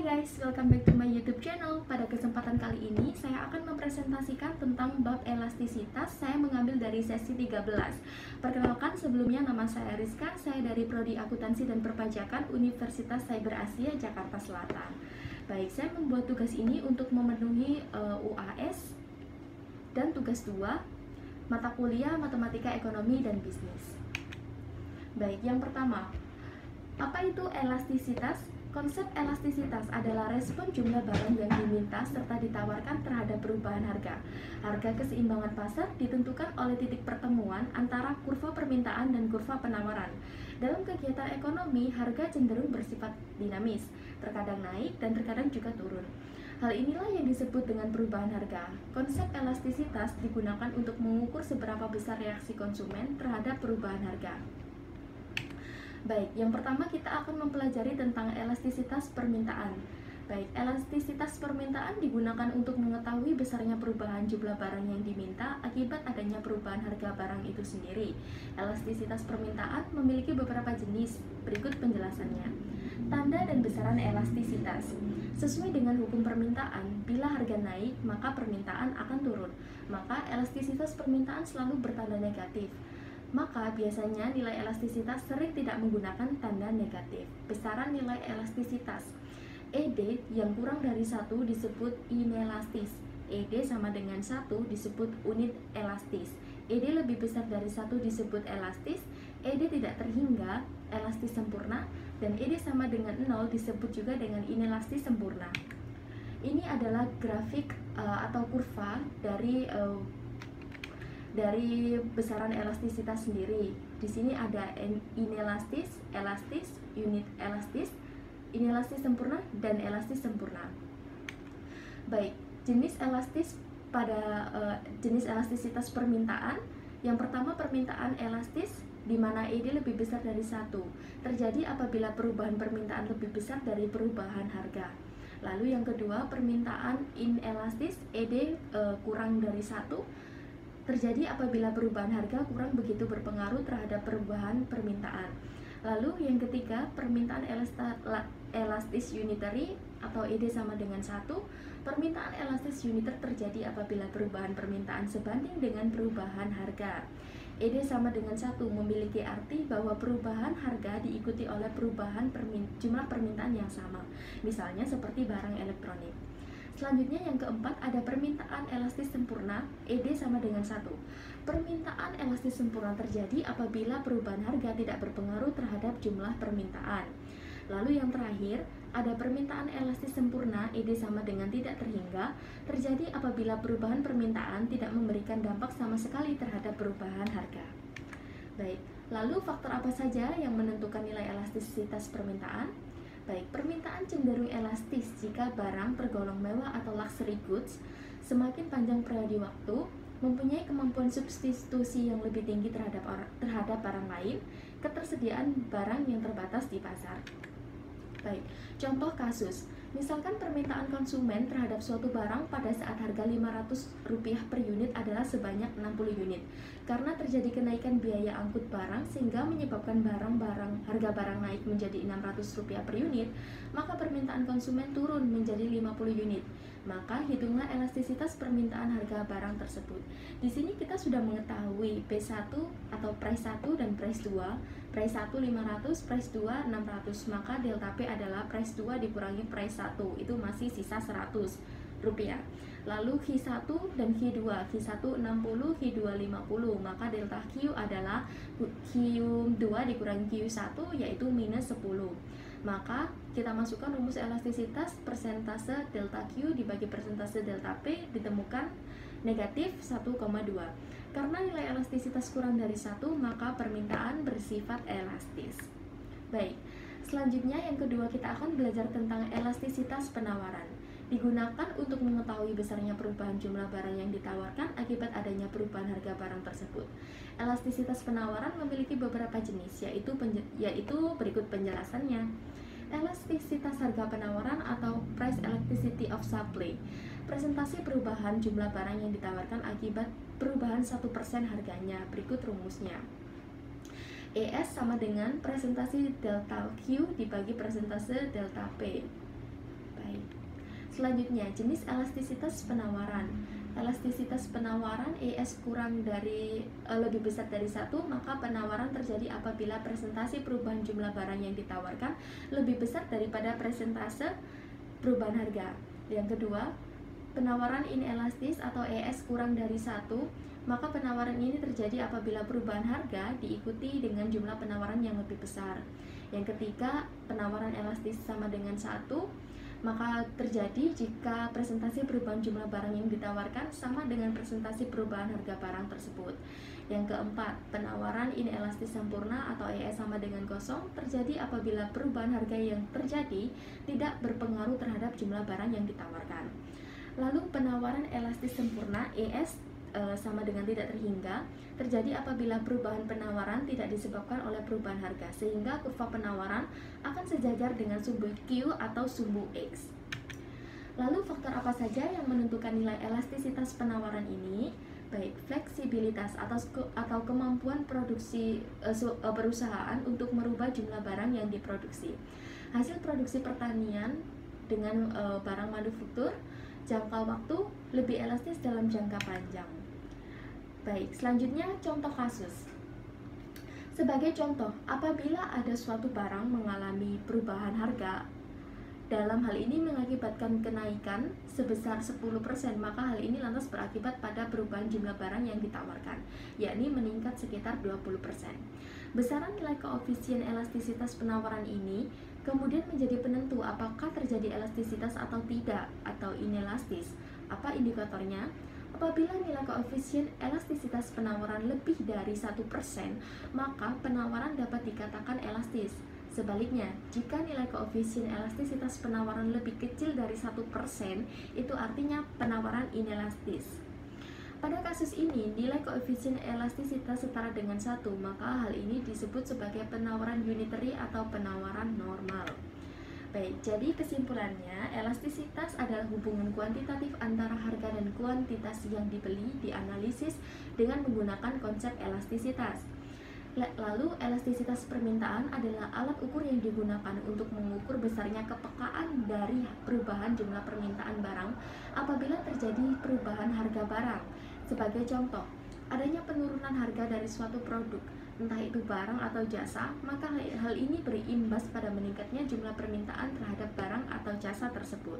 guys, welcome back to my YouTube channel. Pada kesempatan kali ini, saya akan mempresentasikan tentang bab elastisitas. Saya mengambil dari sesi 13. Perkenalkan, sebelumnya nama saya Rizka. Saya dari Prodi Akuntansi dan Perpajakan Universitas Cyber Asia, Jakarta Selatan. Baik, saya membuat tugas ini untuk memenuhi UAS dan tugas 2, mata kuliah Matematika Ekonomi dan Bisnis. Baik, yang pertama, apa itu elastisitas? Konsep elastisitas adalah respon jumlah barang yang diminta serta ditawarkan terhadap perubahan harga. Harga keseimbangan pasar ditentukan oleh titik pertemuan antara kurva permintaan dan kurva penawaran. Dalam kegiatan ekonomi, harga cenderung bersifat dinamis, terkadang naik dan terkadang juga turun. Hal inilah yang disebut dengan perubahan harga. Konsep elastisitas digunakan untuk mengukur seberapa besar reaksi konsumen terhadap perubahan harga. Baik, yang pertama kita akan mempelajari tentang elastisitas permintaan. Baik, elastisitas permintaan digunakan untuk mengetahui besarnya perubahan jumlah barang yang diminta akibat adanya perubahan harga barang itu sendiri. Elastisitas permintaan memiliki beberapa jenis, berikut penjelasannya. Tanda dan besaran elastisitas. Sesuai dengan hukum permintaan, bila harga naik, maka permintaan akan turun. Maka elastisitas permintaan selalu bertanda negatif. Maka biasanya nilai elastisitas sering tidak menggunakan tanda negatif. Besaran nilai elastisitas. ED yang kurang dari 1 disebut inelastis. ED sama dengan 1 disebut unit elastis. ED lebih besar dari 1 disebut elastis. ED tidak terhingga, elastis sempurna. Dan ED sama dengan 0 disebut juga dengan inelastis sempurna. Ini adalah grafik atau kurva dari besaran elastisitas sendiri. Di sini ada inelastis, elastis, unit elastis, inelastis sempurna, dan elastis sempurna. Baik, jenis elastisitas permintaan. Yang pertama, permintaan elastis, di mana ED lebih besar dari 1. Terjadi apabila perubahan permintaan lebih besar dari perubahan harga. Lalu yang kedua, permintaan inelastis, ED kurang dari 1. Terjadi apabila perubahan harga kurang begitu berpengaruh terhadap perubahan permintaan. Lalu yang ketiga, permintaan elastis unitary atau ED sama dengan 1. Permintaan elastis uniter terjadi apabila perubahan permintaan sebanding dengan perubahan harga. ED sama dengan 1 memiliki arti bahwa perubahan harga diikuti oleh perubahan jumlah permintaan yang sama. Misalnya seperti barang elektronik. Selanjutnya yang keempat ada permintaan elastis sempurna, ED sama dengan 1. Permintaan elastis sempurna terjadi apabila perubahan harga tidak berpengaruh terhadap jumlah permintaan. Lalu yang terakhir, ada permintaan elastis sempurna, ED sama dengan tidak terhingga, terjadi apabila perubahan permintaan tidak memberikan dampak sama sekali terhadap perubahan harga. Baik, lalu faktor apa saja yang menentukan nilai elastisitas permintaan? Baik, permintaan cenderung elastis jika barang tergolong mewah atau luxury goods semakin panjang periode waktu, mempunyai kemampuan substitusi yang lebih tinggi terhadap barang lain, ketersediaan barang yang terbatas di pasar. Baik, contoh kasus. Misalkan permintaan konsumen terhadap suatu barang pada saat harga Rp500 per unit adalah sebanyak 60 unit. Karena terjadi kenaikan biaya angkut barang sehingga menyebabkan harga barang naik menjadi Rp600 per unit, maka permintaan konsumen turun menjadi 50 unit. Maka hitunglah elastisitas permintaan harga barang tersebut. Di sini kita sudah mengetahui P1 atau price 1 dan price 2. Price 1 500, price 2 600. Maka delta P adalah price 2 dikurangi price 1. Itu masih sisa Rp100. Lalu Q1 dan Q2. Q1 60, Q2 50. Maka delta Q adalah Q2 dikurangi Q1 yaitu minus 10. Maka kita masukkan rumus elastisitas, persentase delta Q dibagi persentase delta P ditemukan negatif 1,2. Karena nilai elastisitas kurang dari 1, maka permintaan bersifat elastis. Baik, selanjutnya yang kedua kita akan belajar tentang elastisitas penawaran. Digunakan untuk mengetahui besarnya perubahan jumlah barang yang ditawarkan akibat adanya perubahan harga barang tersebut. Elastisitas penawaran memiliki beberapa jenis, yaitu berikut penjelasannya. Elastisitas harga penawaran atau price elasticity of supply. Presentasi perubahan jumlah barang yang ditawarkan akibat perubahan 1% harganya. Berikut rumusnya. ES sama dengan presentasi delta Q dibagi presentase delta P. Selanjutnya, jenis elastisitas penawaran. Elastisitas penawaran ES kurang dari lebih besar dari 1, maka penawaran terjadi apabila presentasi perubahan jumlah barang yang ditawarkan lebih besar daripada presentase perubahan harga. Yang kedua, penawaran inelastis atau ES kurang dari 1, maka penawaran ini terjadi apabila perubahan harga diikuti dengan jumlah penawaran yang lebih besar. Yang ketiga, penawaran elastis sama dengan 1, maka terjadi jika presentasi perubahan jumlah barang yang ditawarkan sama dengan presentasi perubahan harga barang tersebut. Yang keempat, penawaran inelastis sempurna atau ES sama dengan 0 terjadi apabila perubahan harga yang terjadi tidak berpengaruh terhadap jumlah barang yang ditawarkan. Lalu penawaran elastis sempurna ES sama dengan tidak terhingga terjadi apabila perubahan penawaran tidak disebabkan oleh perubahan harga, sehingga kurva penawaran akan sejajar dengan sumbu Q atau sumbu X. Lalu faktor apa saja yang menentukan nilai elastisitas penawaran ini? Baik, fleksibilitas atau kemampuan produksi perusahaan untuk merubah jumlah barang yang diproduksi, hasil produksi pertanian dengan barang manufaktur, jangka waktu lebih elastis dalam jangka panjang. Baik, selanjutnya contoh kasus. Sebagai contoh, apabila ada suatu barang mengalami perubahan harga, dalam hal ini mengakibatkan kenaikan sebesar 10%, maka hal ini lantas berakibat pada perubahan jumlah barang yang ditawarkan, yakni meningkat sekitar 20%. Besaran nilai koefisien elastisitas penawaran ini kemudian menjadi penentu apakah terjadi elastisitas atau tidak, atau inelastis. Apa indikatornya? Apabila nilai koefisien elastisitas penawaran lebih dari 1%, maka penawaran dapat dikatakan elastis. Sebaliknya, jika nilai koefisien elastisitas penawaran lebih kecil dari 1%, itu artinya penawaran inelastis. Pada kasus ini, nilai koefisien elastisitas setara dengan 1, maka hal ini disebut sebagai penawaran unitary atau penawaran normal. Baik, jadi kesimpulannya, elastisitas adalah hubungan kuantitatif antara harga dan kuantitas yang dibeli dianalisis dengan menggunakan konsep elastisitas. Lalu, elastisitas permintaan adalah alat ukur yang digunakan untuk mengukur besarnya kepekaan dari perubahan jumlah permintaan barang apabila terjadi perubahan harga barang. Sebagai contoh, adanya penurunan harga dari suatu produk, entah itu barang atau jasa, maka hal ini berimbas pada meningkatnya jumlah permintaan terhadap barang atau jasa tersebut.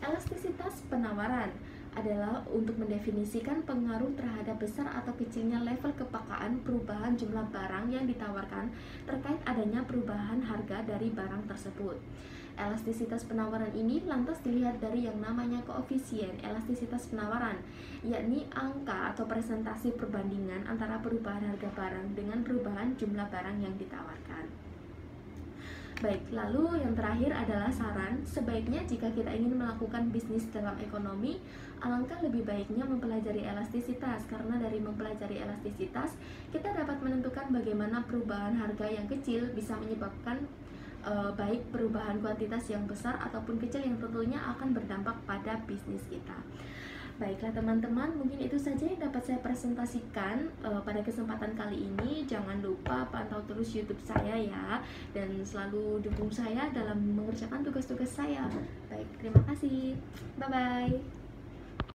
Elastisitas penawaran adalah untuk mendefinisikan pengaruh terhadap besar atau kecilnya level kepekaan perubahan jumlah barang yang ditawarkan terkait adanya perubahan harga dari barang tersebut. Elastisitas penawaran ini lantas dilihat dari yang namanya koefisien elastisitas penawaran, yakni angka atau presentasi perbandingan antara perubahan harga barang dengan perubahan jumlah barang yang ditawarkan. Baik, lalu yang terakhir adalah saran. Sebaiknya jika kita ingin melakukan bisnis dalam ekonomi, alangkah lebih baiknya mempelajari elastisitas, karena dari mempelajari elastisitas kita dapat menentukan bagaimana perubahan harga yang kecil bisa menyebabkan baik perubahan kuantitas yang besar ataupun kecil yang tentunya akan berdampak pada bisnis kita. Baiklah teman-teman, mungkin itu saja yang dapat saya presentasikan pada kesempatan kali ini. Jangan lupa pantau terus YouTube saya ya, dan selalu dukung saya dalam mengerjakan tugas-tugas saya. Baik, terima kasih. Bye-bye.